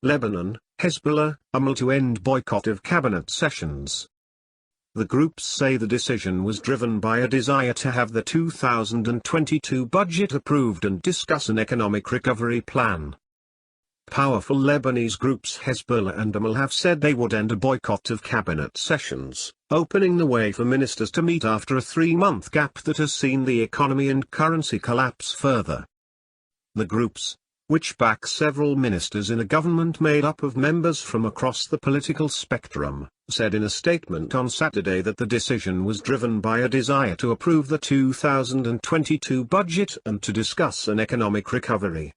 Lebanon, Hezbollah, Amal to end boycott of cabinet sessions. The groups say the decision was driven by a desire to have the 2022 budget approved and discuss an economic recovery plan. Powerful Lebanese groups Hezbollah and Amal have said they would end a boycott of cabinet sessions, opening the way for ministers to meet after a 3-month gap that has seen the economy and currency collapse further. The groups, which back several ministers in a government made up of members from across the political spectrum, said in a statement on Saturday that the decision was driven by a desire to approve the 2022 budget and to discuss an economic recovery.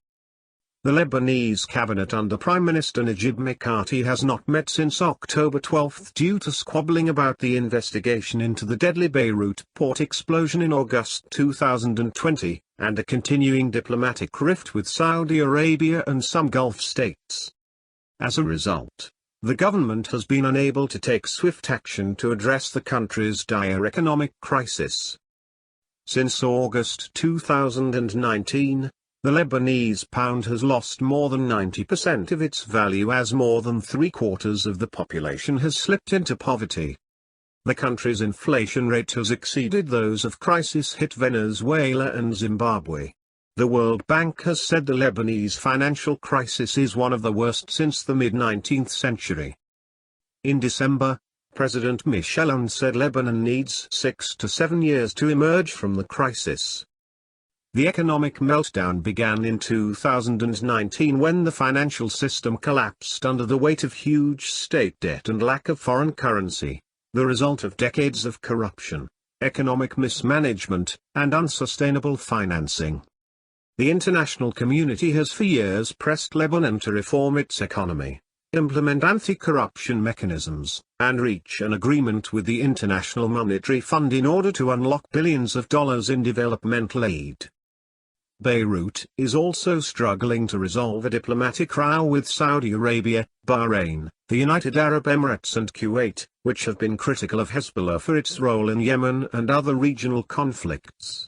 The Lebanese cabinet under Prime Minister Najib Mikati has not met since October 12 due to squabbling about the investigation into the deadly Beirut port explosion in August 2020, and a continuing diplomatic rift with Saudi Arabia and some Gulf states. As a result, the government has been unable to take swift action to address the country's dire economic crisis. Since August 2019, the Lebanese pound has lost more than 90% of its value as more than 3/4 of the population has slipped into poverty. The country's inflation rate has exceeded those of crisis-hit Venezuela and Zimbabwe. The World Bank has said the Lebanese financial crisis is one of the worst since the mid-19th century. In December, President Michel Aoun said Lebanon needs 6 to 7 years to emerge from the crisis. The economic meltdown began in 2019 when the financial system collapsed under the weight of huge state debt and lack of foreign currency, the result of decades of corruption, economic mismanagement, and unsustainable financing. The international community has for years pressed Lebanon to reform its economy, implement anti-corruption mechanisms, and reach an agreement with the International Monetary Fund in order to unlock billions of dollars in developmental aid. Beirut is also struggling to resolve a diplomatic row with Saudi Arabia, Bahrain, the United Arab Emirates and Kuwait, which have been critical of Hezbollah for its role in Yemen and other regional conflicts.